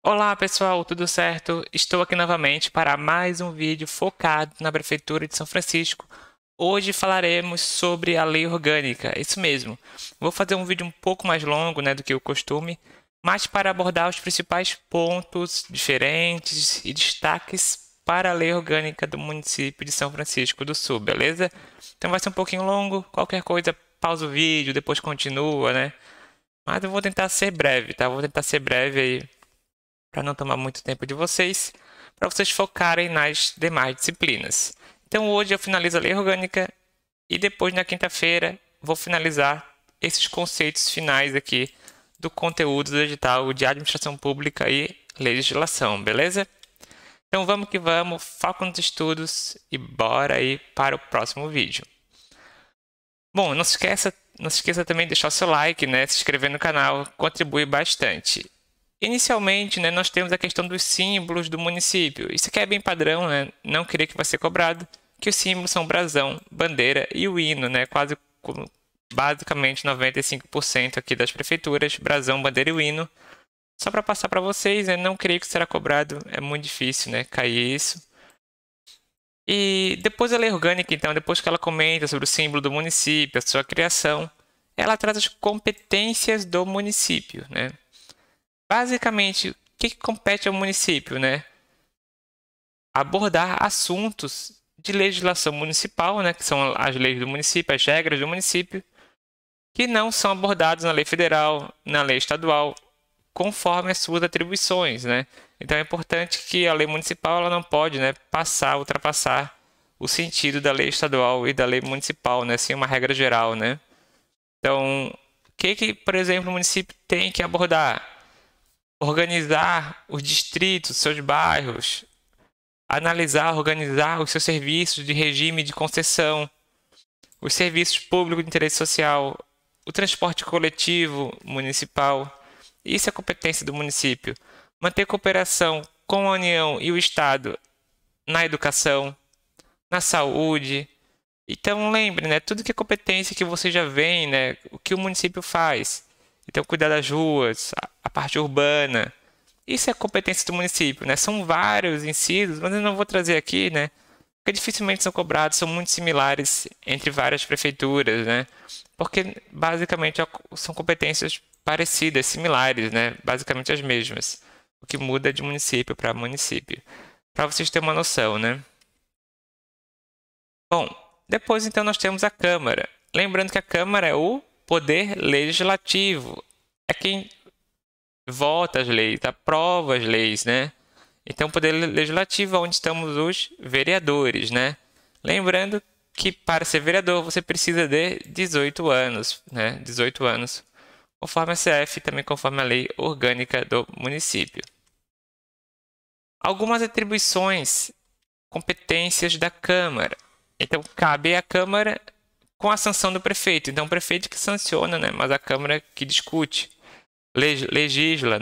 Olá pessoal, tudo certo? Estou aqui novamente para mais um vídeo focado na Prefeitura de São Francisco. Hoje falaremos sobre a lei orgânica, isso mesmo. Vou fazer um vídeo um pouco mais longo, do que o costume, mas para abordar os principais pontos diferentes e destaques para a lei orgânica do município de São Francisco do Sul, beleza? Então vai ser um pouquinho longo, qualquer coisa pausa o vídeo, depois continua, Mas eu vou tentar ser breve, tá? Vou tentar ser breve aí para não tomar muito tempo de vocês, para vocês focarem nas demais disciplinas. Então hoje eu finalizo a lei orgânica e depois na quinta-feira vou finalizar esses conceitos finais aqui do conteúdo do edital de administração pública e legislação, beleza? Então vamos que vamos, foco nos estudos e bora aí para o próximo vídeo. Bom, não se esqueça também de deixar o seu like, se inscrever no canal, contribui bastante. Inicialmente, nós temos a questão dos símbolos do município. Isso aqui é bem padrão, não queria que vai ser cobrado, que os símbolos são o brasão, bandeira e o hino, quase basicamente 95% aqui das prefeituras, brasão, bandeira e o hino. Só para passar para vocês, não creio que será cobrado, é muito difícil, cair isso. E depois a lei orgânica, então, depois que ela comenta sobre o símbolo do município, a sua criação, ela traz as competências do município, Basicamente, o que compete ao município, Abordar assuntos de legislação municipal, que são as leis do município, as regras do município, que não são abordados na lei federal, na lei estadual, conforme as suas atribuições, Então é importante que a lei municipal ela não pode, ultrapassar o sentido da lei estadual e da lei municipal, Assim, uma regra geral, Então, o que, por exemplo, o município tem que abordar? Organizar os distritos, seus bairros, analisar, organizar os seus serviços de regime de concessão, os serviços públicos de interesse social, o transporte coletivo municipal. Isso é competência do município. Manter cooperação com a União e o Estado na educação, na saúde. Então lembre, tudo que é competência que você já vem, o que o município faz. Então cuidar das ruas, a parte urbana. Isso é competência do município, São vários incisos, mas eu não vou trazer aqui, Porque dificilmente são cobrados, são muito similares entre várias prefeituras, Porque basicamente são competências parecidas, similares, Basicamente as mesmas. O que muda é de município para município. Para vocês terem uma noção, Bom, depois então nós temos a Câmara. Lembrando que a Câmara é o poder legislativo. É quem vota as leis, aprova as leis, Então, poder legislativo é onde estamos os vereadores, Lembrando que para ser vereador você precisa de 18 anos, 18 anos, conforme a CF e também conforme a lei orgânica do município. Algumas atribuições, competências da Câmara. Então, cabe à Câmara com a sanção do prefeito. Então, o prefeito que sanciona, mas a Câmara que discute, legisla,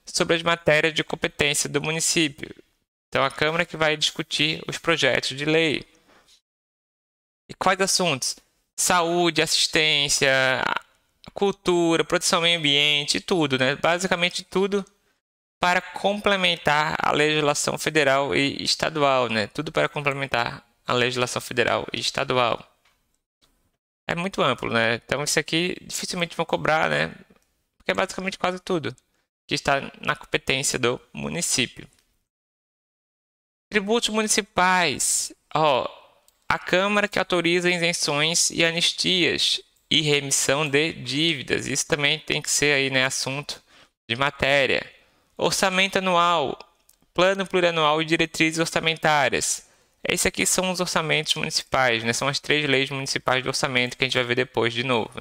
sobre as matérias de competência do município. Então, a Câmara que vai discutir os projetos de lei. E quais assuntos? Saúde, assistência, cultura, proteção ao meio ambiente, tudo, Basicamente tudo para complementar a legislação federal e estadual, Tudo para complementar a legislação federal e estadual. É muito amplo, Então, isso aqui dificilmente vão cobrar, Porque é basicamente quase tudo que está na competência do município. Tributos municipais. A Câmara que autoriza isenções e anistias e remissão de dívidas. Isso também tem que ser aí, assunto de matéria. Orçamento anual, plano plurianual e diretrizes orçamentárias. Esses aqui são os orçamentos municipais, São as 3 leis municipais de orçamento que a gente vai ver depois de novo,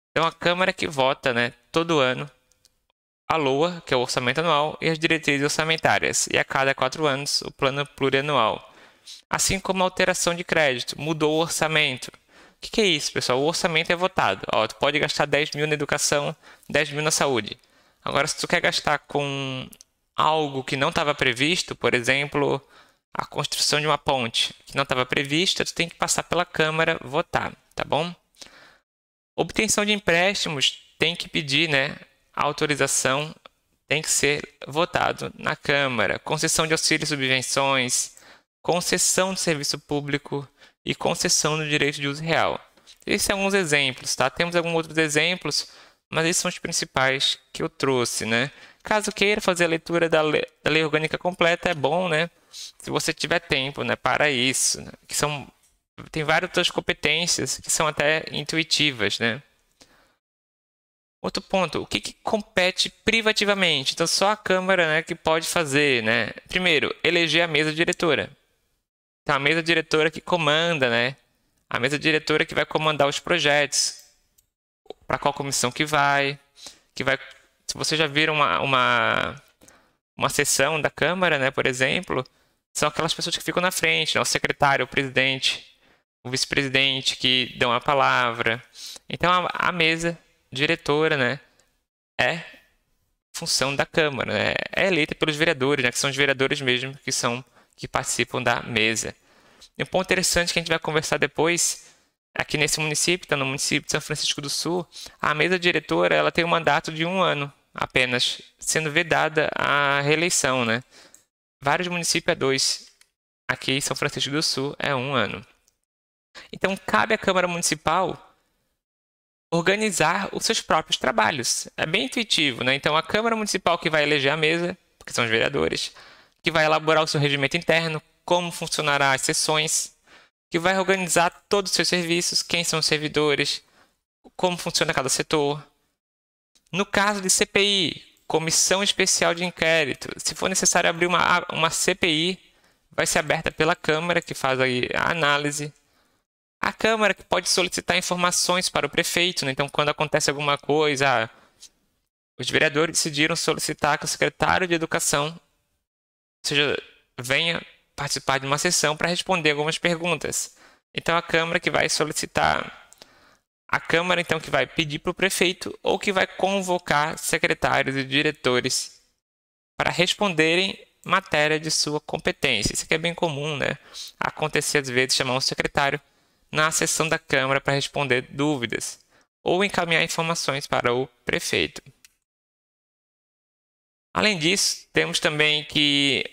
Então a Câmara que vota, todo ano a LOA, que é o orçamento anual, e as diretrizes orçamentárias, e a cada 4 anos o plano plurianual. Assim como a alteração de crédito, mudou o orçamento. O que é isso, pessoal? O orçamento é votado. Tu pode gastar 10 mil na educação, 10 mil na saúde. Agora, se tu quer gastar com algo que não estava previsto, por exemplo, a construção de uma ponte que não estava prevista, tu tem que passar pela Câmara votar, tá bom? Obtenção de empréstimos tem que pedir, a autorização tem que ser votado na Câmara. Concessão de auxílios e subvenções, concessão do serviço público e concessão do direito de uso real. Esses são alguns exemplos, tá? Temos alguns outros exemplos, mas esses são os principais que eu trouxe, né? Caso queira fazer a leitura da lei orgânica completa, é bom, né? Se você tiver tempo, né, para isso, né? Tem várias outras competências que são até intuitivas, né? Outro ponto, o que compete privativamente? Então, só a Câmara, né, que pode fazer, né? Primeiro, eleger a mesa diretora. Então, a mesa diretora que comanda, né? A mesa diretora que vai comandar os projetos. Para qual comissão que vai. Se você já viram uma sessão da Câmara, né, por exemplo, são aquelas pessoas que ficam na frente, né? O secretário, o presidente, o vice-presidente que dão a palavra. Então, a mesa diretora, né, é função da Câmara, né? É eleita pelos vereadores, né, que são os vereadores mesmo que participam da mesa. E um ponto interessante que a gente vai conversar depois, aqui nesse município, tá no município de São Francisco do Sul, a mesa diretora ela tem um mandato de 1 ano apenas, sendo vedada a reeleição, né? Vários municípios é 2, aqui em São Francisco do Sul é 1 ano. Então, cabe à Câmara Municipal organizar os seus próprios trabalhos. É bem intuitivo, né? Então, a Câmara Municipal que vai eleger a mesa, porque são os vereadores, que vai elaborar o seu regimento interno, como funcionará as sessões, que vai organizar todos os seus serviços, quem são os servidores, como funciona cada setor. No caso de CPI, Comissão Especial de Inquérito, se for necessário abrir uma CPI, vai ser aberta pela Câmara, que faz aí a análise. A Câmara que pode solicitar informações para o prefeito, né? Então, quando acontece alguma coisa, os vereadores decidiram solicitar que o secretário de Educação, venha participar de uma sessão para responder algumas perguntas. Então, a Câmara que vai solicitar, a Câmara então que vai pedir para o prefeito ou que vai convocar secretários e diretores para responderem matéria de sua competência. Isso aqui é bem comum, né? Acontecer às vezes chamar um secretário na sessão da Câmara para responder dúvidas ou encaminhar informações para o prefeito. Além disso, temos também que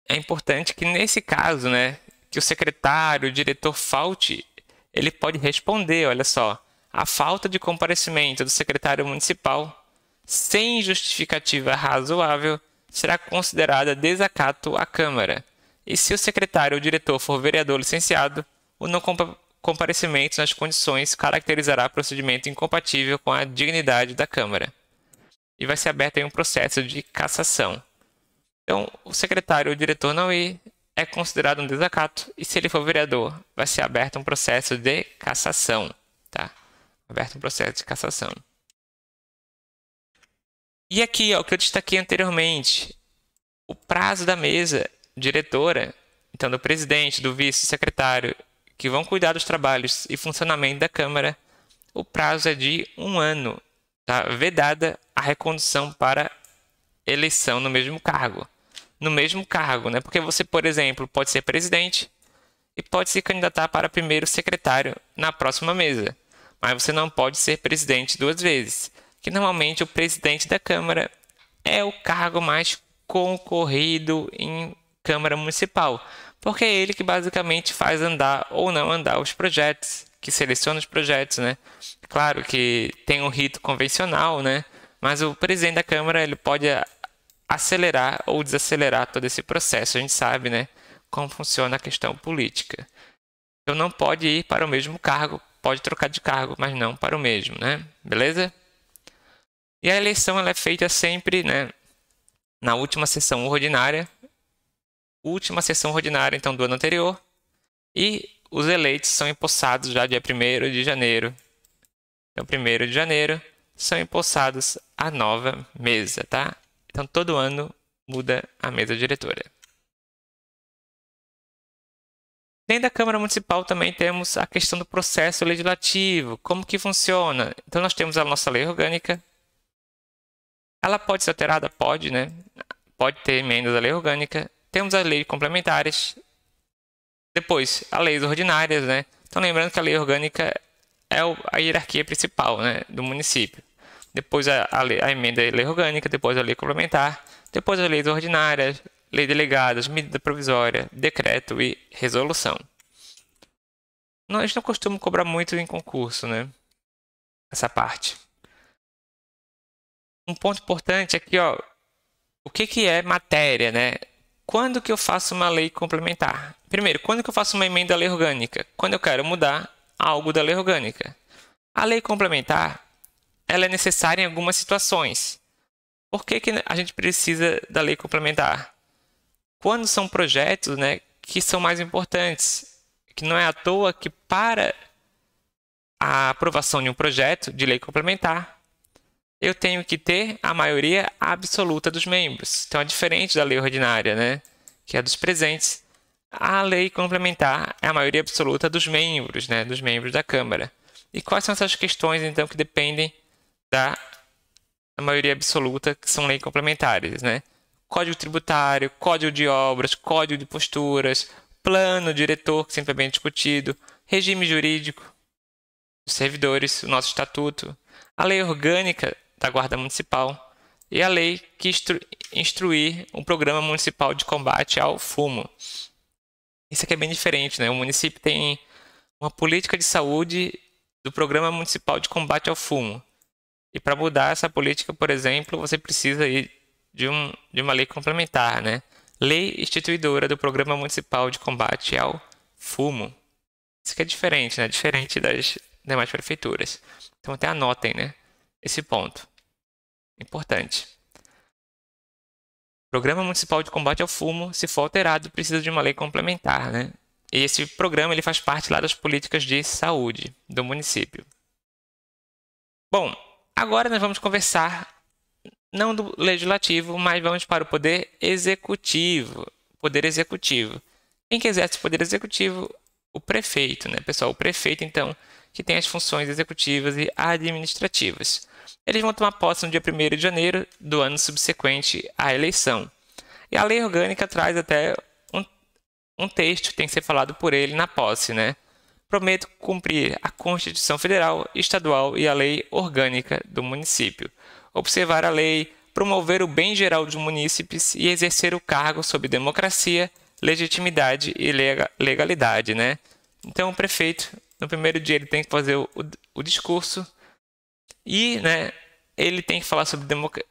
é importante que nesse caso, né, que o secretário, o diretor falte, ele pode responder, olha só, a falta de comparecimento do secretário municipal sem justificativa razoável será considerada desacato à Câmara. E se o secretário ou diretor for vereador licenciado, o não comparecimento nas condições caracterizará procedimento incompatível com a dignidade da Câmara. E vai ser aberto aí um processo de cassação. Então, o secretário ou diretor não ir é considerado um desacato, e se ele for vereador, vai ser aberto um processo de cassação, tá? Aberto um processo de cassação. E aqui, o que eu destaquei anteriormente, o prazo da mesa diretora, então do presidente, do vice-secretário, que vão cuidar dos trabalhos e funcionamento da Câmara, o prazo é de 1 ano, tá? Vedada a recondução para eleição no mesmo cargo. No mesmo cargo, né? Porque você, por exemplo, pode ser presidente e pode se candidatar para primeiro secretário na próxima mesa, mas você não pode ser presidente 2 vezes, que normalmente o presidente da Câmara é o cargo mais concorrido em Câmara Municipal, porque é ele que basicamente faz andar ou não andar os projetos, que seleciona os projetos, né? Claro que tem um rito convencional, né? Mas o presidente da Câmara ele pode acelerar ou desacelerar todo esse processo. A gente sabe, né, como funciona a questão política. Então não pode ir para o mesmo cargo, pode trocar de cargo, mas não para o mesmo, né? Beleza? E a eleição ela é feita sempre, né, na última sessão ordinária, então do ano anterior, e os eleitos são empossados já dia 1º de janeiro. Então, 1º de janeiro são empossados a nova mesa, tá? Então, todo ano muda a mesa diretora. Dentro da Câmara Municipal também temos a questão do processo legislativo. Como que funciona? Então, nós temos a nossa lei orgânica. Ela pode ser alterada? Pode, né? Pode ter emendas à lei orgânica. Temos as leis complementares. Depois, as leis ordinárias, né? Então, lembrando que a lei orgânica é a hierarquia principal, né, do município. depois a emenda à lei orgânica, depois a lei complementar, depois as leis ordinárias, lei delegadas, medida provisória, decreto e resolução. Nós não costumamos cobrar muito em concurso, né? Essa parte. Um ponto importante aqui, ó, o que é matéria, né? Quando que eu faço uma lei complementar? Primeiro, quando que eu faço uma emenda à lei orgânica? Quando eu quero mudar algo da lei orgânica. A lei complementar, ela é necessária em algumas situações. Por que a gente precisa da lei complementar? Quando são projetos, né, que são mais importantes, que não é à toa que para a aprovação de um projeto de lei complementar, eu tenho que ter a maioria absoluta dos membros. Então é diferente da lei ordinária, né, que é dos presentes. A lei complementar é a maioria absoluta dos membros, né, dos membros da Câmara. E quais são essas questões, então, que dependem da maioria absoluta, que são leis complementares, né? Código tributário, código de obras, código de posturas, plano diretor, que sempre é bem discutido, regime jurídico dos servidores, o nosso estatuto, a lei orgânica da Guarda Municipal e a lei que instruir um programa municipal de combate ao fumo. Isso aqui é bem diferente, né? O município tem uma política de saúde do Programa Municipal de Combate ao Fumo. E para mudar essa política, por exemplo, você precisa ir de uma lei complementar, né? Lei instituidora do Programa Municipal de Combate ao Fumo. Isso aqui é diferente, né? Diferente das demais prefeituras. Então até anotem, né? Esse ponto. Importante. Programa Municipal de Combate ao Fumo, se for alterado, precisa de uma lei complementar, né? E esse programa ele faz parte lá das políticas de saúde do município. Bom, agora nós vamos conversar não do legislativo, mas vamos para o poder executivo. Poder executivo. Quem que exerce o poder executivo? O prefeito, né, pessoal? O prefeito, então, que tem as funções executivas e administrativas. Eles vão tomar posse no dia 1º de janeiro do ano subsequente à eleição. E a lei orgânica traz até um texto que tem que ser falado por ele na posse, né? Prometo cumprir a Constituição Federal, Estadual e a lei orgânica do município. Observar a lei, promover o bem geral dos munícipes e exercer o cargo sob democracia, legitimidade e legalidade, né? Então, o prefeito, no primeiro dia, ele tem que fazer o discurso e, né, ele tem que falar sobre democracia.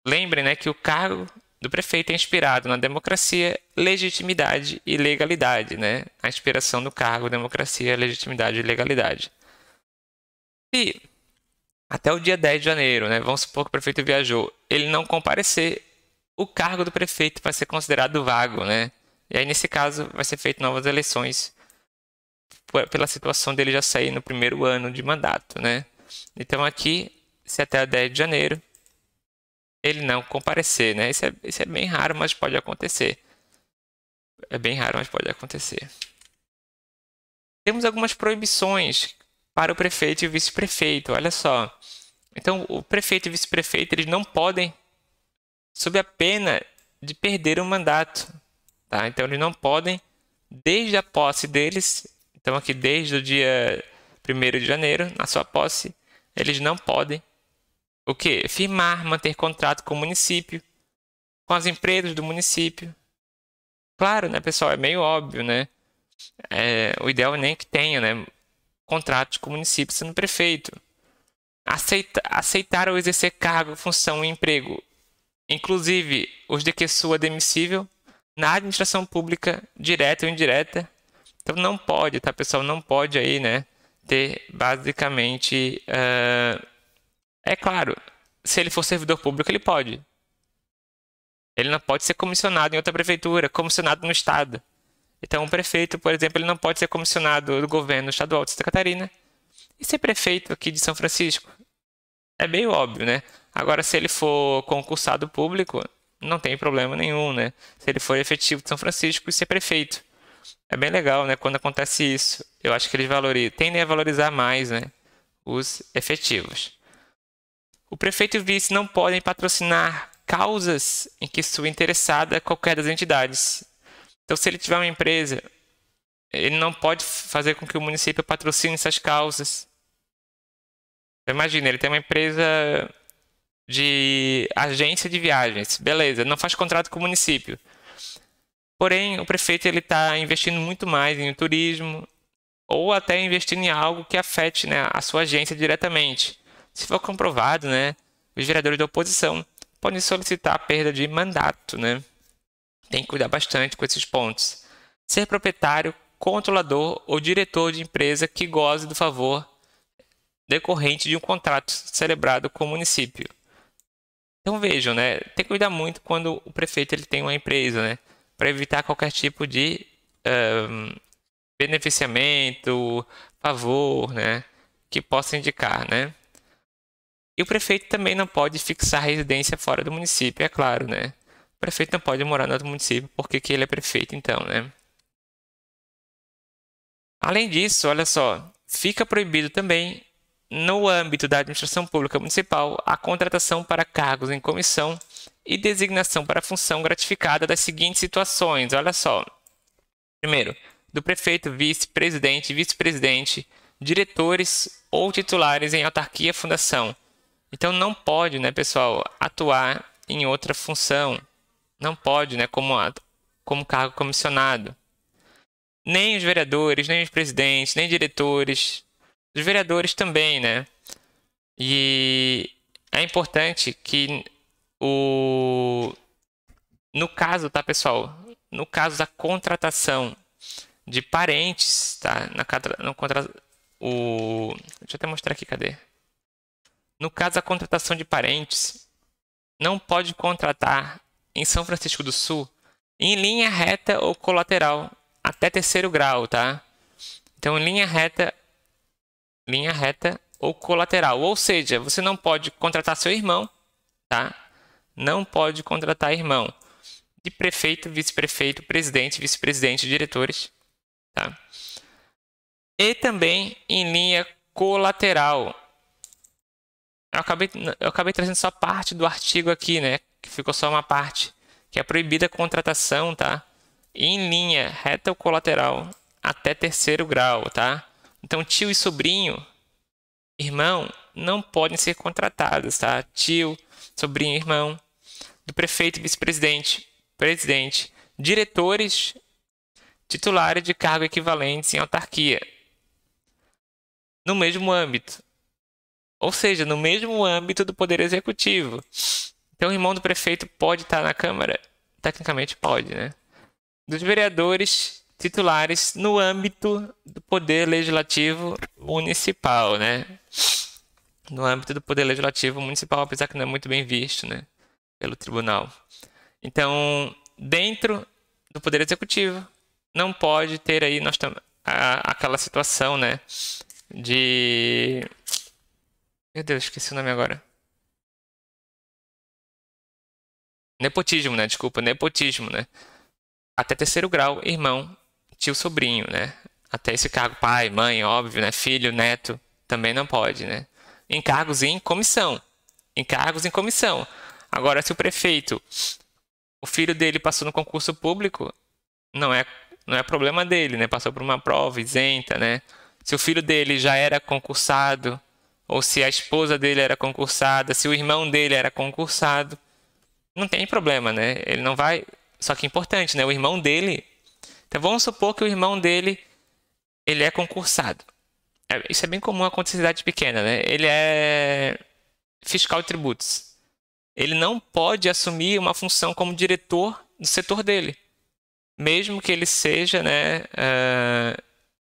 Lembrem, né, que o cargo do prefeito é inspirado na democracia, legitimidade e legalidade, né? A inspiração do cargo, democracia, legitimidade e legalidade. E até o dia 10 de janeiro, né? Vamos supor que o prefeito viajou, ele não comparecer, o cargo do prefeito vai ser considerado vago, né? E aí, nesse caso, vai ser feito novas eleições pela situação dele já sair no primeiro ano de mandato, né? Então aqui, se até o 10 de janeiro, ele não comparecer, né? Isso é bem raro, mas pode acontecer. É bem raro, mas pode acontecer. Temos algumas proibições para o prefeito e o vice-prefeito, olha só. Então, o prefeito e o vice-prefeito, eles não podem, sob a pena de perder o mandato, tá? Então, eles não podem, desde a posse deles, então aqui desde o dia 1º de janeiro, na sua posse, eles não podem o quê? Firmar, manter contrato com o município, com as empresas do município. Claro, né, pessoal? É meio óbvio, né? O ideal é nem que tenha, né, contratos com o município sendo prefeito. Aceitar ou exercer cargo, função e emprego, inclusive os de que sua demissível, na administração pública, direta ou indireta. Então não pode, tá, pessoal? Não pode aí, né, ter basicamente... É claro, se ele for servidor público, ele pode. Ele não pode ser comissionado em outra prefeitura, comissionado no estado. Então, o prefeito, por exemplo, ele não pode ser comissionado do governo estadual de Santa Catarina e ser prefeito aqui de São Francisco. É meio óbvio, né? Agora, se ele for concursado público, não tem problema nenhum, né? Se ele for efetivo de São Francisco e ser prefeito. É bem legal, né? Quando acontece isso. Eu acho que eles tendem a valorizar mais, né, os efetivos. O prefeito e o vice não podem patrocinar causas em que sua interessada qualquer das entidades. Então, se ele tiver uma empresa, ele não pode fazer com que o município patrocine essas causas. Imagina, ele tem uma empresa de agência de viagens. Beleza, não faz contrato com o município. Porém, o prefeito ele está investindo muito mais em turismo ou até investindo em algo que afete, né, a sua agência diretamente. Se for comprovado, né, os vereadores da oposição podem solicitar a perda de mandato, né? Tem que cuidar bastante com esses pontos. Ser proprietário, controlador ou diretor de empresa que goze do favor decorrente de um contrato celebrado com o município. Então vejam, né? Tem que cuidar muito quando o prefeito ele tem uma empresa, né? Para evitar qualquer tipo de beneficiamento, favor, né? Que possa indicar, né? E o prefeito também não pode fixar residência fora do município, é claro, né? O prefeito não pode morar no outro município porque que ele é prefeito, então, né? Além disso, olha só, fica proibido também, no âmbito da administração pública municipal, a contratação para cargos em comissão e designação para função gratificada das seguintes situações. Olha só. Primeiro, do prefeito, vice-presidente, vice-presidente, diretores ou titulares em autarquia, fundação. Então não pode, né, pessoal, atuar em outra função. Não pode, né, como cargo comissionado. Nem os vereadores, nem os presidentes, nem diretores. Os vereadores também, né? E é importante que no caso, tá, pessoal? No caso da contratação de parentes, tá? Deixa eu até mostrar aqui, cadê? No caso da contratação de parentes, não pode contratar em São Francisco do Sul em linha reta ou colateral até terceiro grau, tá? Então, linha reta ou colateral. Ou seja, você não pode contratar seu irmão, tá? Não pode contratar irmão de prefeito, vice-prefeito, presidente, vice-presidente, diretores, tá? E também em linha colateral. Eu acabei trazendo só parte do artigo aqui, né? Que ficou só uma parte, que é proibida a contratação, tá? Em linha reta ou colateral até terceiro grau, tá? Então, tio e sobrinho, irmão, não podem ser contratados, tá? Tio, sobrinho, irmão, do prefeito, vice-presidente, presidente, diretores, titulares de cargo equivalentes em autarquia, no mesmo âmbito. Ou seja, no mesmo âmbito do Poder Executivo. Então, o irmão do prefeito pode estar na Câmara? Tecnicamente pode, né? Dos vereadores titulares no âmbito do Poder Legislativo Municipal, né? No âmbito do Poder Legislativo Municipal, apesar que não é muito bem visto, né? Pelo tribunal. Então, dentro do Poder Executivo, não pode ter aí aquela situação, né? De... Meu Deus, esqueci o nome agora. Nepotismo, né? Desculpa, nepotismo, né? Até terceiro grau, irmão, tio, sobrinho, né? Até esse cargo, pai, mãe, óbvio, né? Filho, neto, também não pode, né? Encargos em comissão. Encargos em comissão. Agora, se o prefeito, o filho dele passou no concurso público, não é problema dele, né? Passou por uma prova isenta, né? Se o filho dele já era concursado, ou se a esposa dele era concursada, se o irmão dele era concursado, não tem problema, né? Ele não vai. Só que é importante, né? O irmão dele. Então vamos supor que o irmão dele ele é concursado. Isso é bem comum acontecer em cidade pequena, né? Ele é fiscal de tributos. Ele não pode assumir uma função como diretor do setor dele, mesmo que ele seja, né,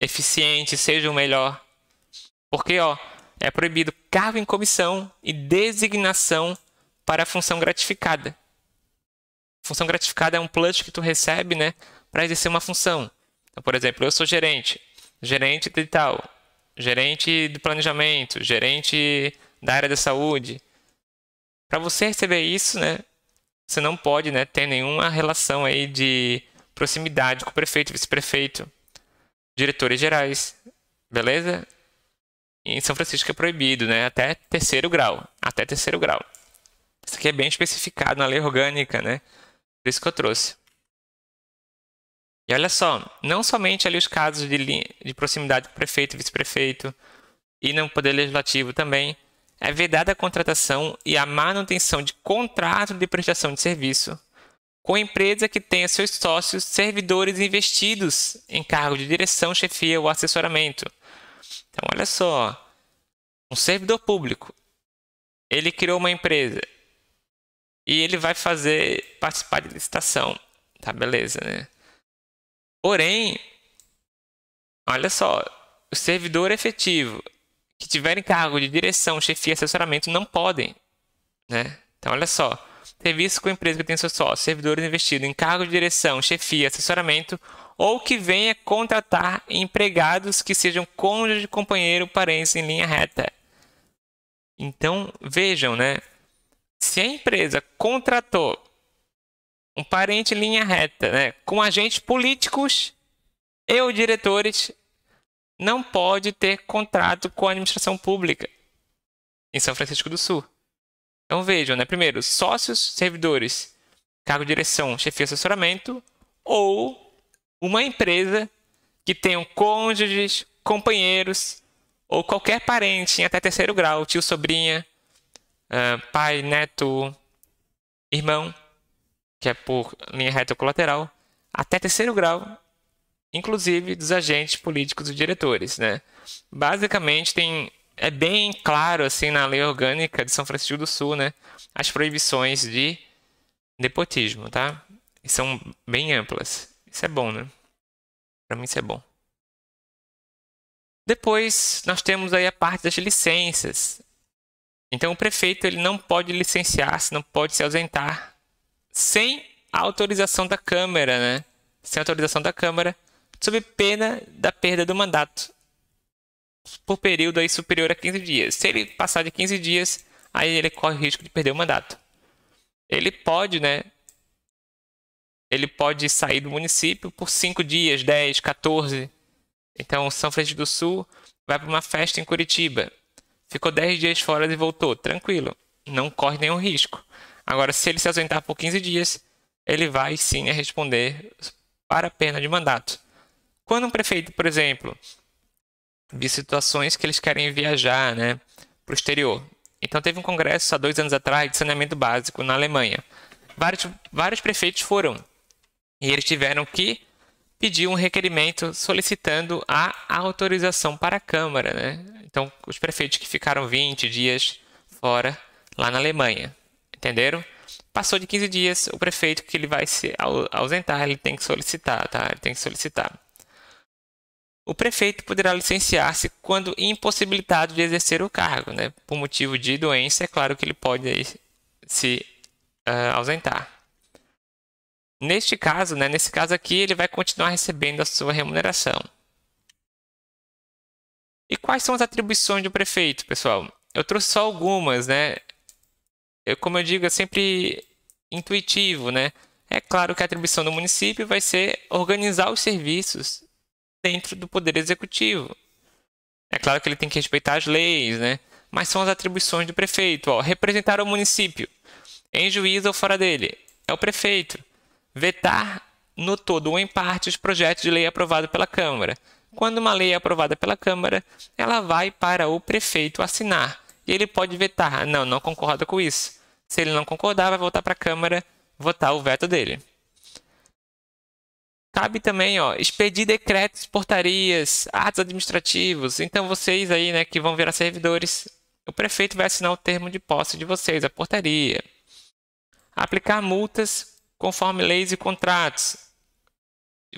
eficiente, seja o melhor. Porque, ó, é proibido cargo em comissão e designação para a função gratificada. Função gratificada é um plus que tu recebe, né, para exercer uma função. Então, por exemplo, eu sou gerente de tal, gerente de planejamento, gerente da área da saúde. Para você receber isso, né, você não pode, né, ter nenhuma relação aí de proximidade com o prefeito, vice-prefeito, diretores gerais, beleza? Em São Francisco é proibido, né, até terceiro grau, Isso aqui é bem especificado na lei orgânica, né? Por isso que eu trouxe. E olha só, não somente ali os casos de proximidade com o prefeito, vice-prefeito e no poder legislativo também, é vedada a contratação e a manutenção de contrato de prestação de serviço com empresa que tenha seus sócios servidores investidos em cargo de direção, chefia ou assessoramento. Então, olha só, um servidor público, ele criou uma empresa e ele vai participar de licitação, tá, beleza, né? Porém, olha só, o servidor efetivo que tiver em cargo de direção, chefia e assessoramento não podem, né? Então, olha só, serviço com empresa que tem seu sócio, servidores investidos em cargo de direção, chefia, assessoramento, ou que venha contratar empregados que sejam cônjuge, companheiro, parentes em linha reta. Então, vejam, né? Se a empresa contratou um parente em linha reta, né, com agentes políticos e ou diretores, não pode ter contrato com a administração pública em São Francisco do Sul. Então vejam, né? Primeiro, sócios, servidores, cargo de direção, chefia, assessoramento, ou uma empresa que tenham cônjuges, companheiros ou qualquer parente em até terceiro grau, tio, sobrinha, pai, neto, irmão, que é por linha reta ou colateral, até terceiro grau, inclusive dos agentes políticos e diretores, né? Basicamente é bem claro assim na lei orgânica de São Francisco do Sul, né, as proibições de nepotismo, tá? E são bem amplas. Isso é bom, né? Para mim isso é bom. Depois nós temos aí a parte das licenças. Então o prefeito ele não pode licenciar-se, não pode se ausentar sem a autorização da Câmara, né? Sem autorização da Câmara, sob pena da perda do mandato por período aí superior a 15 dias. Se ele passar de 15 dias, aí ele corre o risco de perder o mandato. Ele pode, né? Ele pode sair do município por 5 dias, 10, 14. Então, São Francisco do Sul vai para uma festa em Curitiba. Ficou 10 dias fora e voltou. Tranquilo. Não corre nenhum risco. Agora, se ele se ausentar por 15 dias, ele vai sim responder para a pena de mandato. Quando um prefeito, por exemplo, vi situações que eles querem viajar, né, para o exterior. Então teve um congresso há 2 anos atrás de saneamento básico na Alemanha. Vários prefeitos foram e eles tiveram que pedir um requerimento solicitando a autorização para a Câmara, né? Então os prefeitos que ficaram 20 dias fora lá na Alemanha, entenderam? Passou de 15 dias, o prefeito que ele vai se ausentar, ele tem que solicitar, tá? Ele tem que solicitar. O prefeito poderá licenciar-se quando impossibilitado de exercer o cargo, né? Por motivo de doença, é claro que ele pode aí se ausentar. Neste caso, né, nesse caso aqui, ele vai continuar recebendo a sua remuneração. E quais são as atribuições do prefeito, pessoal? Eu trouxe só algumas, né? Como eu digo, é sempre intuitivo, né? É claro que a atribuição do município vai ser organizar os serviços dentro do Poder Executivo. É claro que ele tem que respeitar as leis, né? Mas são as atribuições do prefeito. Ó, representar o município em juízo ou fora dele é o prefeito. Vetar no todo ou em parte os projetos de lei aprovados pela Câmara. Quando uma lei é aprovada pela Câmara, ela vai para o prefeito assinar. E ele pode vetar. Não concorda com isso. Se ele não concordar, vai voltar para a Câmara votar o veto dele. Cabe também, ó, expedir decretos, portarias, atos administrativos. Então, vocês aí, né, que vão virar servidores, o prefeito vai assinar o termo de posse de vocês, a portaria. Aplicar multas conforme leis e contratos,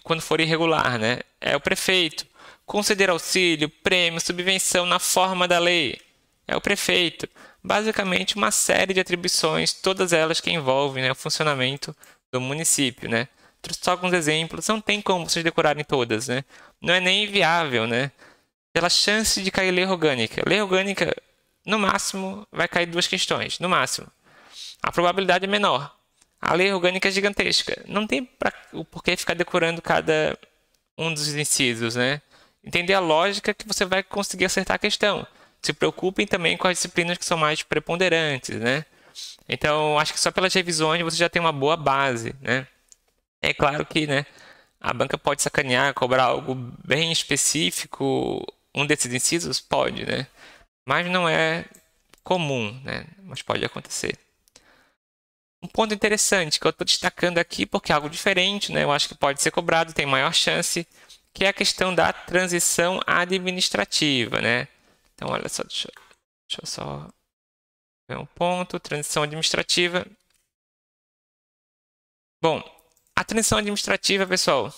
quando for irregular, né? É o prefeito. Conceder auxílio, prêmio, subvenção na forma da lei. É o prefeito. Basicamente, uma série de atribuições, todas elas que envolvem, né, o funcionamento do município, né? Trouxe só alguns exemplos, não tem como vocês decorarem todas, né? Não é nem viável, né? Pela chance de cair lei orgânica. Lei orgânica, no máximo, vai cair 2 questões, no máximo. A probabilidade é menor. A lei orgânica é gigantesca. Não tem o porquê ficar decorando cada um dos incisos, né? Entender a lógica que você vai conseguir acertar a questão. Se preocupem também com as disciplinas que são mais preponderantes, né? Então, acho que só pelas revisões você já tem uma boa base, né? É claro que, né, a banca pode sacanear, cobrar algo bem específico, um desses incisos pode, né? Mas não é comum, né? Mas pode acontecer. Um ponto interessante que eu estou destacando aqui, porque é algo diferente, né? Eu acho que pode ser cobrado, tem maior chance, que é a questão da transição administrativa, né? Então, olha só, deixa eu só ver um ponto, transição administrativa. Bom, a transição administrativa, pessoal, eu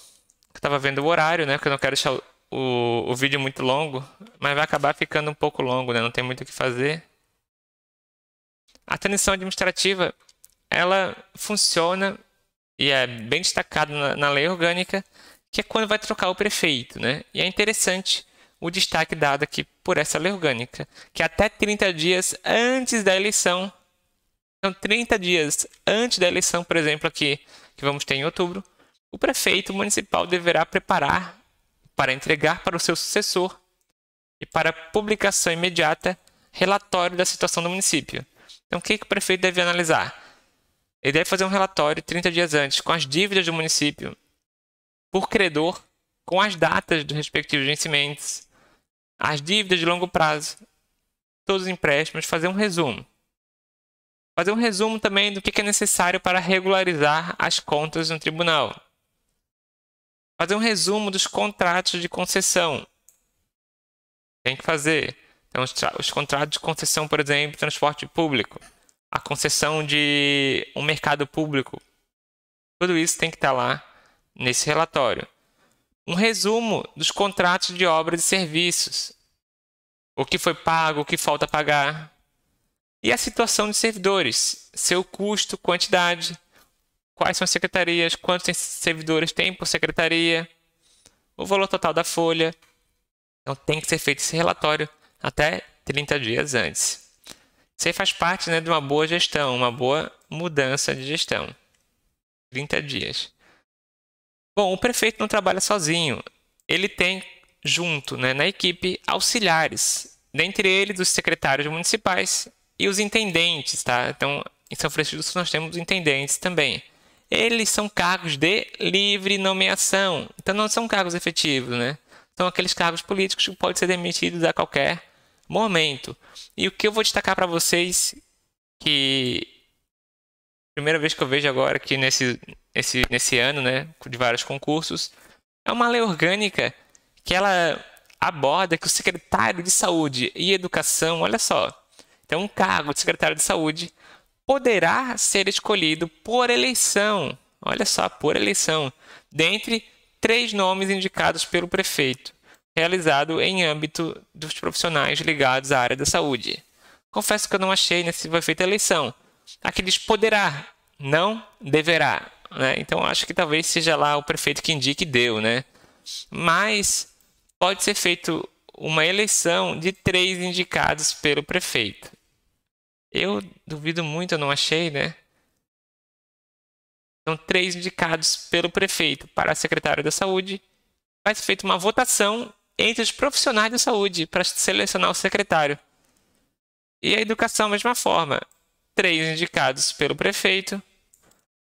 estava vendo o horário, né? Porque eu não quero deixar o vídeo muito longo, mas vai acabar ficando um pouco longo, né? Não tem muito o que fazer. A transição administrativa, ela funciona e é bem destacado na lei orgânica, que é quando vai trocar o prefeito, né? E é interessante o destaque dado aqui por essa lei orgânica, que até 30 dias antes da eleição, então 30 dias antes da eleição, por exemplo, aqui, que vamos ter em outubro, o prefeito municipal deverá preparar para entregar para o seu sucessor e para publicação imediata relatório da situação do município. Então, o que o prefeito deve analisar? Ele deve fazer um relatório 30 dias antes com as dívidas do município, por credor, com as datas dos respectivos vencimentos, as dívidas de longo prazo, todos os empréstimos, fazer um resumo. Fazer um resumo também do que é necessário para regularizar as contas no tribunal. Fazer um resumo dos contratos de concessão. Tem que fazer. Então, os contratos de concessão, por exemplo, de transporte público, a concessão de um mercado público, tudo isso tem que estar lá nesse relatório. Um resumo dos contratos de obras e serviços. O que foi pago, o que falta pagar. E a situação de servidores. Seu custo, quantidade. Quais são as secretarias, quantos servidores tem por secretaria. O valor total da folha. Então tem que ser feito esse relatório até 30 dias antes. Isso aí faz parte, né, de uma boa gestão, uma boa mudança de gestão. 30 dias. Bom, o prefeito não trabalha sozinho. Ele tem junto, né, na equipe, auxiliares. Dentre eles, os secretários municipais e os intendentes, tá? Então, em São Francisco nós temos os intendentes também. Eles são cargos de livre nomeação. Então, não são cargos efetivos, né? São aqueles cargos políticos que podem ser demitidos a qualquer momento. E o que eu vou destacar para vocês, que primeira vez que eu vejo agora aqui nesse ano, né, de vários concursos, é uma lei orgânica que ela aborda que o secretário de Saúde e Educação, olha só, então um cargo de secretário de Saúde poderá ser escolhido por eleição, olha só, por eleição, dentre 3 nomes indicados pelo prefeito, realizado em âmbito dos profissionais ligados à área da saúde. Confesso que eu não achei nesse foi feita a eleição. Aqui diz poderá, não deverá, né? Então acho que talvez seja lá o prefeito que indique e deu, né? Mas pode ser feito uma eleição de 3 indicados pelo prefeito. Eu duvido muito, eu não achei, né? São 3 indicados pelo prefeito para secretário da saúde. Vai ser feita uma votação entre os profissionais da saúde para selecionar o secretário. E a educação, da mesma forma. 3 indicados pelo prefeito.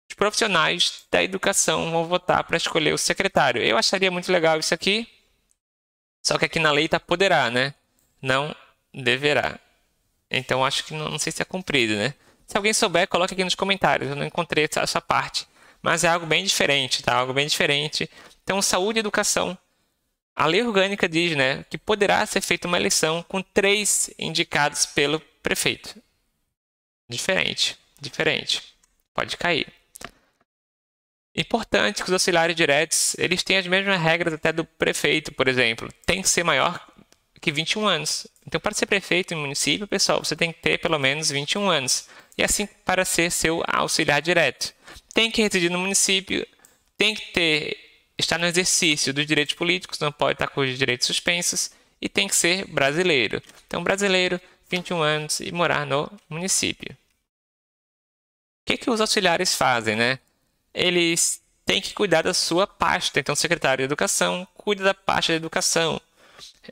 Os profissionais da educação vão votar para escolher o secretário. Eu acharia muito legal isso aqui. Só que aqui na lei está poderá, né? Não deverá. Então acho que não sei se é cumprido, né? Se alguém souber, coloque aqui nos comentários. Eu não encontrei essa parte. Mas é algo bem diferente, tá? Algo bem diferente. Então, saúde e educação. A lei orgânica diz, né, que poderá ser feita uma eleição com 3 indicados pelo prefeito. Diferente. Pode cair. Importante que os auxiliares diretos, eles têm as mesmas regras até do prefeito, por exemplo. Tem que ser maior que 21 anos. Então, para ser prefeito em município, pessoal, você tem que ter pelo menos 21 anos. E assim, para ser seu auxiliar direto. Tem que residir no município, tem que estar no exercício dos direitos políticos, não pode estar com os direitos suspensos, e tem que ser brasileiro. Então, brasileiro, 21 anos e morar no município. O que os auxiliares fazem, né? Eles têm que cuidar da sua pasta. Então, o secretário de Educação cuida da pasta de educação.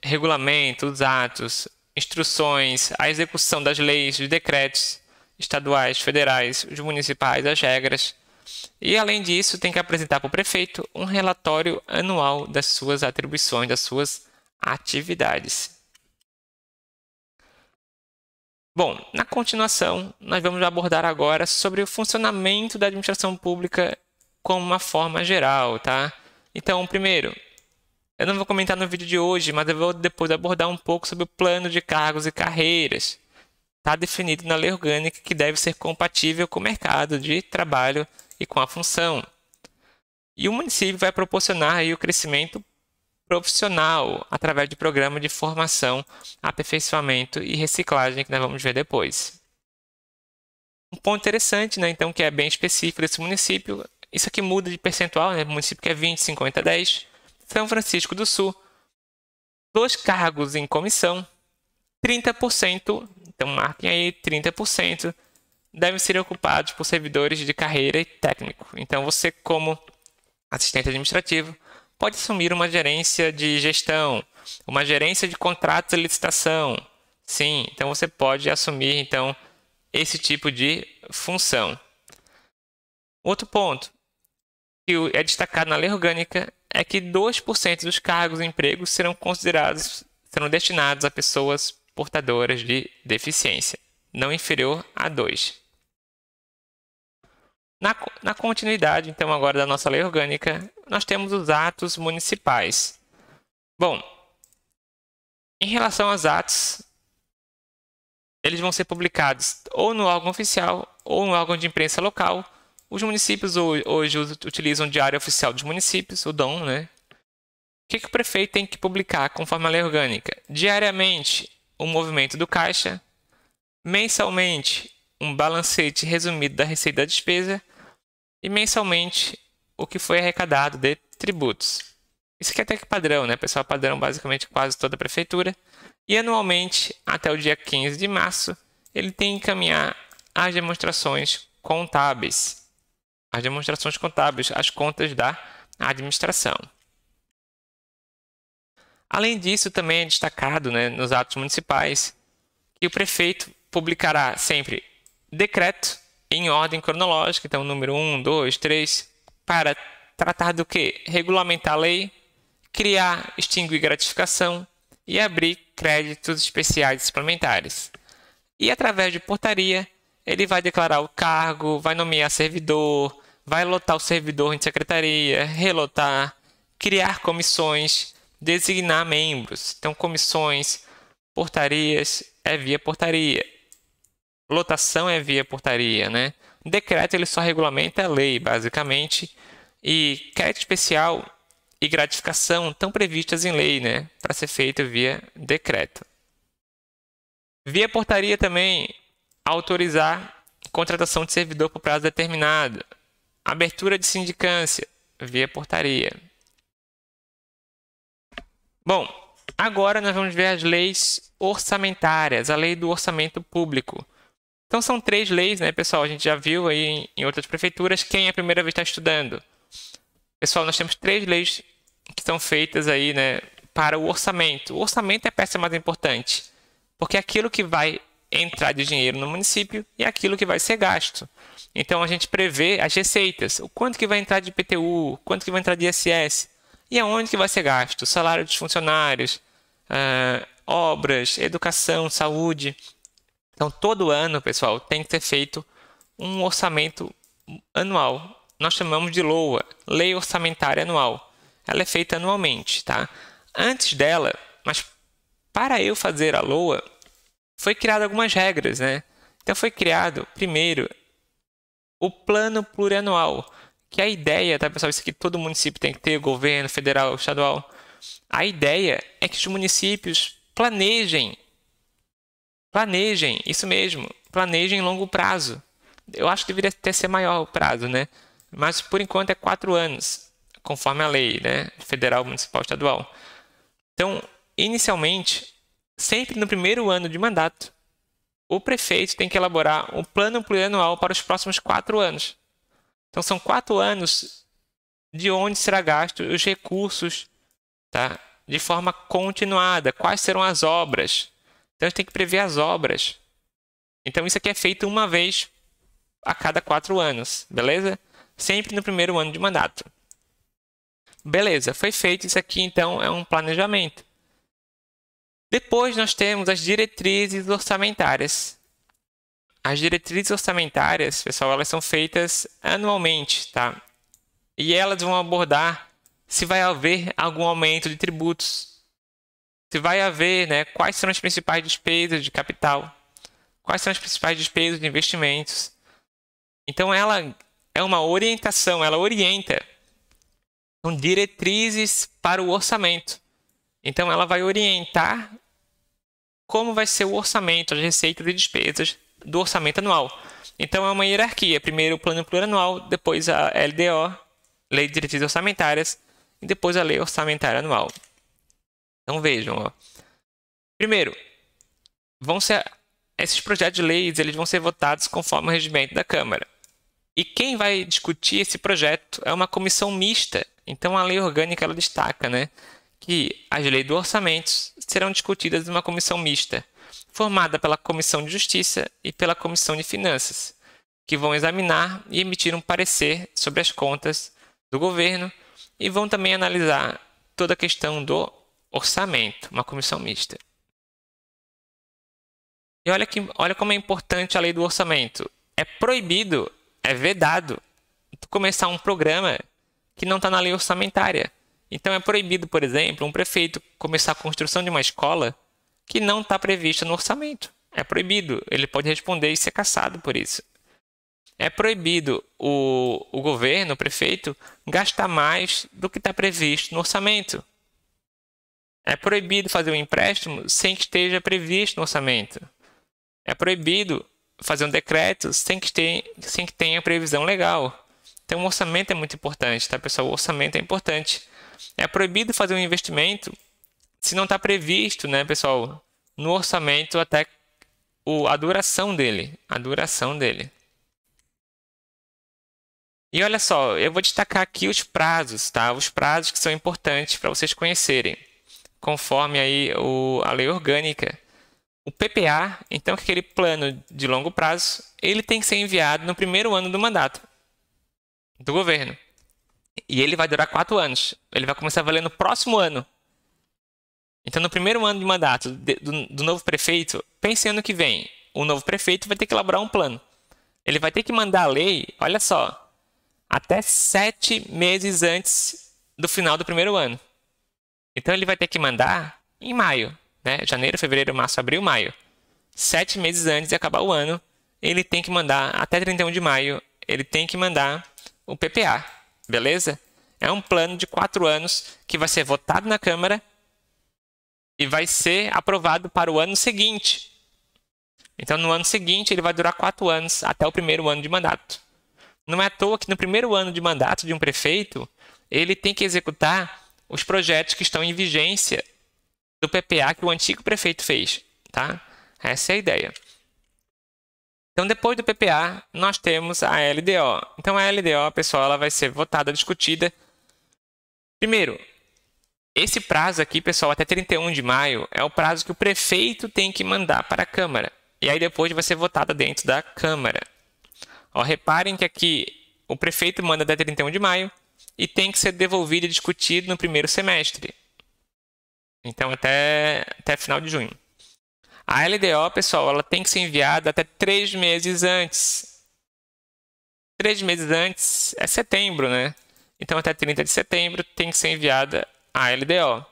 Regulamentos, atos, instruções, a execução das leis, dos decretos estaduais, federais, os municipais, as regras. E, além disso, tem que apresentar para o prefeito um relatório anual das suas atribuições, das suas atividades. Bom, na continuação, nós vamos abordar agora sobre o funcionamento da administração pública como uma forma geral, tá? Então, primeiro, eu não vou comentar no vídeo de hoje, mas eu vou depois abordar um pouco sobre o plano de cargos e carreiras. Está definido na lei orgânica que deve ser compatível com o mercado de trabalho e com a função. E o município vai proporcionar aí o crescimento profissional através de programa de formação, aperfeiçoamento e reciclagem que nós vamos ver depois. Um ponto interessante, né, então, que é bem específico desse município, isso aqui muda de percentual, né, o município que é 20, 50, 10, São Francisco do Sul, 2 cargos em comissão, 30%, então marquem aí 30%, devem ser ocupados por servidores de carreira e técnico. Então você, como assistente administrativo, pode assumir uma gerência de gestão, uma gerência de contratos e licitação. Sim, então você pode assumir então esse tipo de função. Outro ponto que é destacado na lei orgânica é que 2% dos cargos e empregos serão destinados a pessoas portadoras de deficiência, não inferior a 2. Na continuidade, então, agora da nossa lei orgânica, nós temos os atos municipais. Bom, em relação aos atos, eles vão ser publicados ou no órgão oficial ou no órgão de imprensa local. Os municípios hoje utilizam o Diário Oficial dos Municípios, o DOM, né? O que o prefeito tem que publicar conforme a lei orgânica? Diariamente, o movimento do caixa, mensalmente, um balancete resumido da receita e da despesa e mensalmente o que foi arrecadado de tributos. Isso aqui é até que padrão, né? Pessoal, padrão basicamente quase toda a prefeitura. E anualmente, até o dia 15 de março, ele tem que encaminhar as demonstrações contábeis. As contas da administração. Além disso, também é destacado, né, nos atos municipais que o prefeito publicará sempre decreto em ordem cronológica, então número 1, 2, 3, para tratar do que? Regulamentar a lei, criar, extinguir gratificação e abrir créditos especiais suplementares. E através de portaria, ele vai declarar o cargo, vai nomear servidor, vai lotar o servidor em secretaria, relotar, criar comissões, designar membros. Então, comissões, portarias é via portaria. Lotação é via portaria, né? Decreto ele só regulamenta a lei, basicamente. E crédito especial e gratificação estão previstas em lei, né? Para ser feito via decreto. Via portaria também, autorizar contratação de servidor por prazo determinado. Abertura de sindicância, via portaria. Bom, agora nós vamos ver as leis orçamentárias, a lei do orçamento público. Então são 3 leis, né, pessoal? A gente já viu aí em outras prefeituras. Quem é a primeira vez está estudando? Pessoal, nós temos 3 leis que são feitas aí, né, para o orçamento. O orçamento é a peça mais importante, porque é aquilo que vai entrar de dinheiro no município e é aquilo que vai ser gasto. Então a gente prevê as receitas, o quanto que vai entrar de IPTU, quanto que vai entrar de ISS e aonde que vai ser gasto, salário dos funcionários, obras, educação, saúde. Então todo ano, pessoal, tem que ser feito um orçamento anual. Nós chamamos de LOA, Lei Orçamentária Anual. Ela é feita anualmente, tá? Antes dela, mas para eu fazer a LOA, foi criado algumas regras, né? Então foi criado, primeiro, o Plano Plurianual, que a ideia, tá, pessoal? Isso aqui todo município tem que ter, governo, federal, estadual. A ideia é que os municípios planejem, isso mesmo, planejem em longo prazo. Eu acho que deveria até ser maior o prazo, né? Mas por enquanto é 4 anos, conforme a lei, né? Federal, municipal, estadual. Então, inicialmente, sempre no primeiro ano de mandato, o prefeito tem que elaborar um plano plurianual para os próximos 4 anos. Então, são 4 anos de onde será gasto os recursos, tá? De forma continuada. Quais serão as obras? Então, a gente tem que prever as obras. Então, isso aqui é feito uma vez a cada 4 anos, beleza? Sempre no primeiro ano de mandato. Beleza, foi feito isso aqui, então é um planejamento. Depois nós temos as diretrizes orçamentárias. as diretrizes orçamentárias, pessoal, elas são feitas anualmente, tá? E elas vão abordar se vai haver algum aumento de tributos, se vai haver, né, quais são as principais despesas de capital, quais são as principais despesas de investimentos. Então, ela é uma orientação, ela orienta. São diretrizes para o orçamento. Então, ela vai orientar como vai ser o orçamento, as receitas e despesas do orçamento anual. Então, é uma hierarquia. Primeiro o plano plurianual, depois a LDO, Lei de Diretrizes Orçamentárias, e depois a Lei Orçamentária Anual. Então, vejam. Ó. Primeiro, esses projetos de leis eles vão ser votados conforme o regimento da Câmara. E quem vai discutir esse projeto é uma comissão mista. Então, a lei orgânica ela destaca, né, que as leis do orçamento serão discutidas em uma comissão mista, formada pela Comissão de Justiça e pela Comissão de Finanças, que vão examinar e emitir um parecer sobre as contas do governo e vão também analisar toda a questão do orçamento, uma comissão mista. E olha como é importante a lei do orçamento. É proibido, é vedado, começar um programa que não está na lei orçamentária. Então é proibido, por exemplo, um prefeito começar a construção de uma escola que não está prevista no orçamento. É proibido. Ele pode responder e ser cassado por isso. É proibido o governo, o prefeito, gastar mais do que está previsto no orçamento. É proibido fazer um empréstimo sem que esteja previsto no orçamento. É proibido fazer um decreto sem que tenha previsão legal. Então, o orçamento é muito importante, tá, pessoal? O orçamento é importante. É proibido fazer um investimento se não está previsto, né, pessoal, no orçamento até a duração dele. A duração dele. E olha só, eu vou destacar aqui os prazos, tá? Os prazos que são importantes para vocês conhecerem, conforme aí a lei orgânica. O PPA, então, que é aquele plano de longo prazo, ele tem que ser enviado no primeiro ano do mandato do governo. E ele vai durar 4 anos. Ele vai começar a valer no próximo ano. Então, no primeiro ano de mandato do novo prefeito, pense ano que vem. O novo prefeito vai ter que elaborar um plano. Ele vai ter que mandar a lei, olha só, até 7 meses antes do final do primeiro ano. Então, ele vai ter que mandar em maio. Né? Janeiro, fevereiro, março, abril, maio. 7 meses antes de acabar o ano, ele tem que mandar, até 31 de maio, ele tem que mandar o PPA. Beleza? É um plano de 4 anos que vai ser votado na Câmara e vai ser aprovado para o ano seguinte. Então, no ano seguinte, ele vai durar 4 anos, até o primeiro ano de mandato. Não é à toa que no primeiro ano de mandato de um prefeito, ele tem que executar os projetos que estão em vigência do PPA que o antigo prefeito fez. Tá? Essa é a ideia. Então, depois do PPA, nós temos a LDO. Então, a LDO, pessoal, ela vai ser votada, discutida. Primeiro, esse prazo aqui, pessoal, até 31 de maio, é o prazo que o prefeito tem que mandar para a Câmara. E aí depois vai ser votada dentro da Câmara. Ó, reparem que aqui o prefeito manda até 31 de maio e tem que ser devolvido e discutido no primeiro semestre. Então, até final de junho. A LDO, pessoal, ela tem que ser enviada até 3 meses antes. 3 meses antes é setembro, né? Então, até 30 de setembro tem que ser enviada a LDO.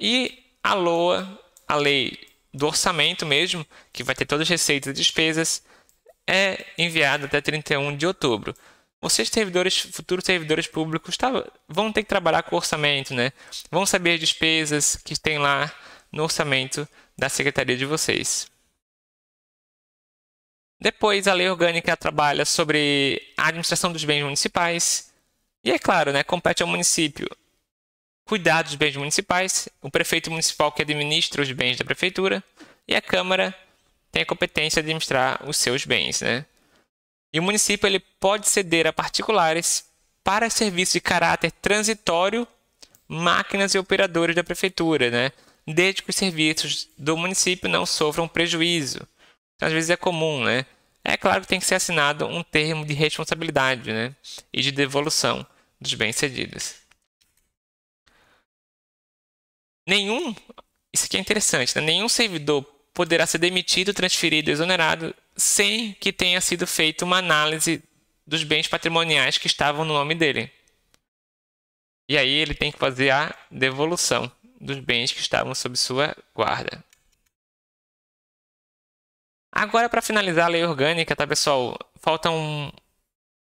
E a LOA, a lei do orçamento mesmo, que vai ter todas as receitas e despesas, é enviada até 31 de outubro. Vocês, futuros servidores públicos, vão ter que trabalhar com o orçamento, né? Vão saber as despesas que tem lá no orçamento da secretaria de vocês. Depois, a lei orgânica trabalha sobre a administração dos bens municipais. E é claro, né, compete ao município cuidar dos bens municipais, o prefeito municipal que administra os bens da prefeitura, e a Câmara tem a competência de administrar os seus bens, né? E o município ele pode ceder a particulares para serviços de caráter transitório, máquinas e operadores da prefeitura, né? Desde que os serviços do município não sofram prejuízo. Então, às vezes é comum, né? É claro que tem que ser assinado um termo de responsabilidade, né? E de devolução dos bens cedidos. Isso aqui é interessante, né? Nenhum servidor poderá ser demitido, transferido, exonerado sem que tenha sido feita uma análise dos bens patrimoniais que estavam no nome dele. E aí ele tem que fazer a devolução dos bens que estavam sob sua guarda. Agora, para finalizar a lei orgânica, tá, pessoal? Faltam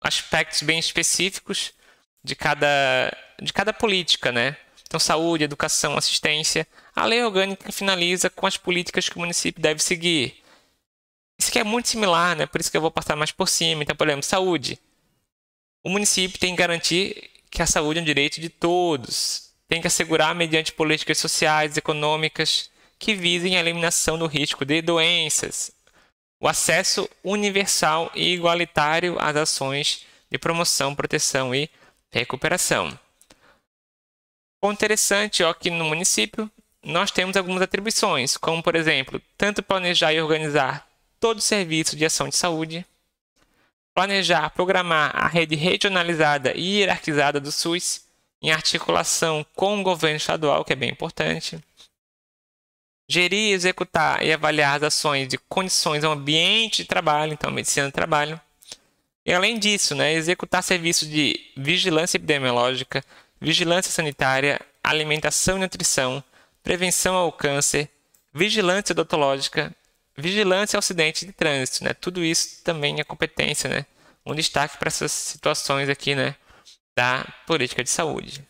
aspectos bem específicos de cada política, né? Então, saúde, educação, assistência. A lei orgânica finaliza com as políticas que o município deve seguir. Isso aqui é muito similar, né? Por isso que eu vou passar mais por cima. Então, por exemplo, saúde. O município tem que garantir que a saúde é um direito de todos. Tem que assegurar mediante políticas sociais e econômicas que visem a eliminação do risco de doenças, o acesso universal e igualitário às ações de promoção, proteção e recuperação. Ponto interessante, ó, que no município nós temos algumas atribuições, como, por exemplo, tanto planejar e organizar todo o serviço de ação de saúde, planejar, programar a rede regionalizada e hierarquizada do SUS, em articulação com o governo estadual, que é bem importante. Gerir, executar e avaliar as ações de condições ao ambiente de trabalho, então medicina do trabalho. E além disso, né, executar serviços de vigilância epidemiológica, vigilância sanitária, alimentação e nutrição, prevenção ao câncer, vigilância odontológica, vigilância ao acidente de trânsito, né? Tudo isso também é competência, né? Um destaque para essas situações aqui, né, da política de saúde.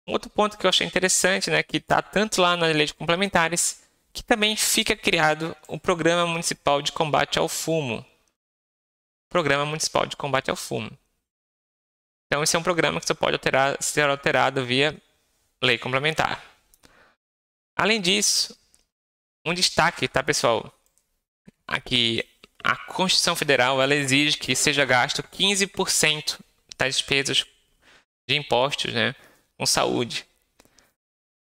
Um outro ponto que eu achei interessante, né, que está tanto lá nas leis complementares, que também fica criado o Programa Municipal de Combate ao Fumo. Programa Municipal de Combate ao Fumo. Então, esse é um programa que só pode ser alterado via lei complementar. Além disso, um destaque, tá, pessoal? Aqui, a Constituição Federal, ela exige que seja gasto 15% das despesas de impostos, né, com saúde.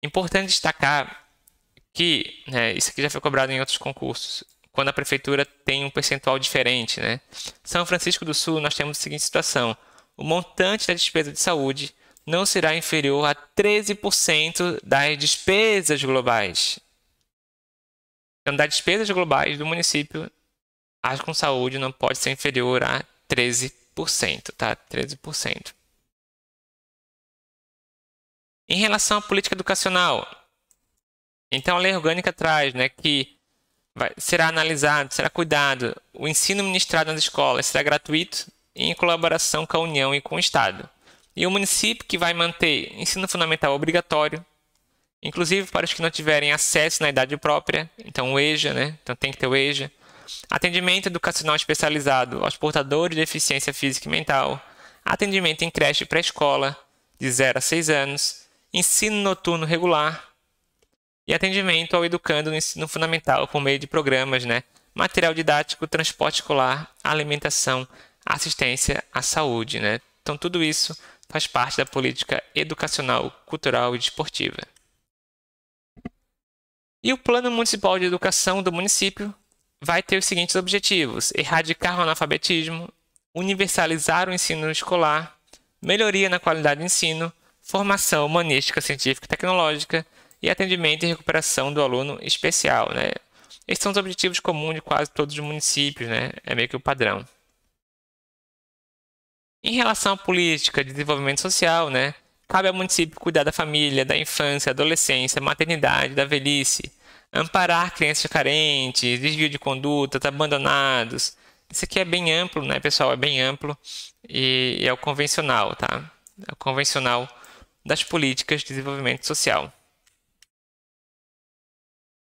Importante destacar que, né, isso aqui já foi cobrado em outros concursos, quando a prefeitura tem um percentual diferente, né? São Francisco do Sul, nós temos a seguinte situação: o montante da despesa de saúde não será inferior a 13% das despesas globais. Então, das despesas globais do município, a com saúde não pode ser inferior a 13%, tá? 13%. Em relação à política educacional, então a lei orgânica traz, né, que será analisado, será cuidado, o ensino ministrado nas escolas será gratuito e em colaboração com a União e com o Estado. E o município que vai manter ensino fundamental obrigatório, inclusive para os que não tiverem acesso na idade própria, então o EJA, né? Então tem que ter o EJA. Atendimento educacional especializado aos portadores de deficiência física e mental, atendimento em creche e pré-escola de 0 a 6 anos, ensino noturno regular e atendimento ao educando no ensino fundamental por meio de programas, né? Material didático, transporte escolar, alimentação, assistência à saúde, né? Então tudo isso faz parte da política educacional, cultural e desportiva. E o Plano Municipal de Educação do município vai ter os seguintes objetivos: erradicar o analfabetismo, universalizar o ensino escolar, melhoria na qualidade do ensino, formação humanística, científica e tecnológica e atendimento e recuperação do aluno especial, né? Esses são os objetivos comuns de quase todos os municípios, né? É meio que o padrão. Em relação à política de desenvolvimento social, né, cabe ao município cuidar da família, da infância, adolescência, maternidade, da velhice, amparar crianças carentes, desvio de condutas, abandonados. Isso aqui é bem amplo, né, pessoal? É bem amplo e é o convencional, tá? É o convencional das políticas de desenvolvimento social.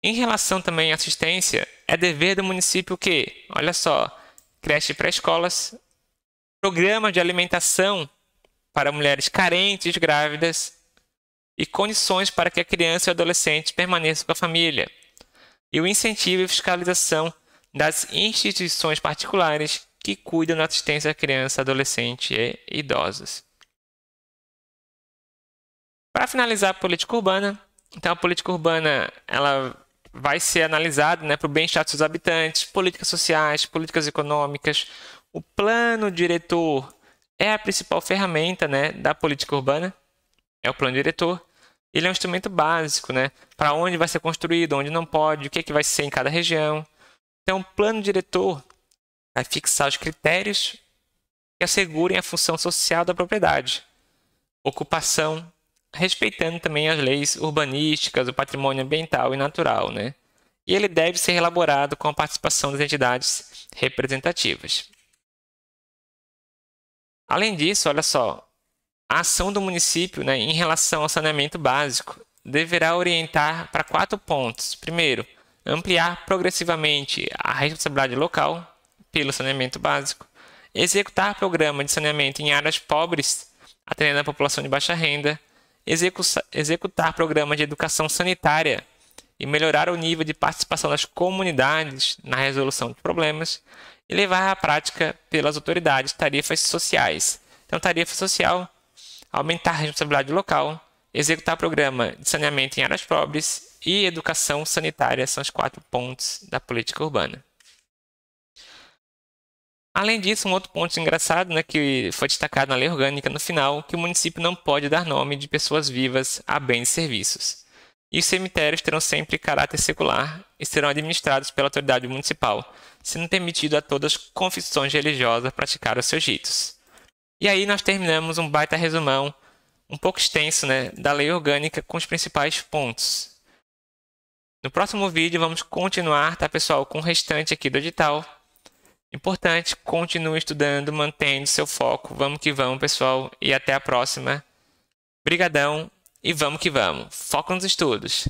Em relação também à assistência, é dever do município o quê? Olha só, creche e pré-escolas, programas de alimentação para mulheres carentes, grávidas e condições para que a criança e o adolescente permaneçam com a família. E o incentivo e fiscalização das instituições particulares que cuidam da assistência à criança, adolescente e idosos. Para finalizar a política urbana, então a política urbana ela vai ser analisada, né, para o bem-estar dos seus habitantes, políticas sociais, políticas econômicas. O plano diretor é a principal ferramenta, né, da política urbana, é o plano diretor. Ele é um instrumento básico, né, para onde vai ser construído, onde não pode, o que vai ser em cada região. Então, o plano diretor vai fixar os critérios que assegurem a função social da propriedade, ocupação, respeitando também as leis urbanísticas, o patrimônio ambiental e natural, né? E ele deve ser elaborado com a participação das entidades representativas. Além disso, olha só, a ação do município, né, em relação ao saneamento básico deverá orientar para 4 pontos. Primeiro, ampliar progressivamente a responsabilidade local pelo saneamento básico, executar programa de saneamento em áreas pobres, atendendo a população de baixa renda, executar programa de educação sanitária e melhorar o nível de participação das comunidades na resolução de problemas e levar à prática pelas autoridades tarefas sociais. Então, tarefa social, aumentar a responsabilidade local, executar programa de saneamento em áreas pobres e educação sanitária são os 4 pontos da política urbana. Além disso, um outro ponto engraçado, né, que foi destacado na lei orgânica no final, que o município não pode dar nome de pessoas vivas a bens e serviços. E os cemitérios terão sempre caráter secular e serão administrados pela autoridade municipal, sendo permitido a todas as confissões religiosas praticar os seus ritos. E aí nós terminamos um baita resumão, um pouco extenso, né, da lei orgânica com os principais pontos. No próximo vídeo vamos continuar, tá, pessoal, com o restante aqui do edital. Importante, continue estudando, mantendo seu foco. Vamos que vamos, pessoal, e até a próxima. Brigadão e vamos que vamos. Foco nos estudos.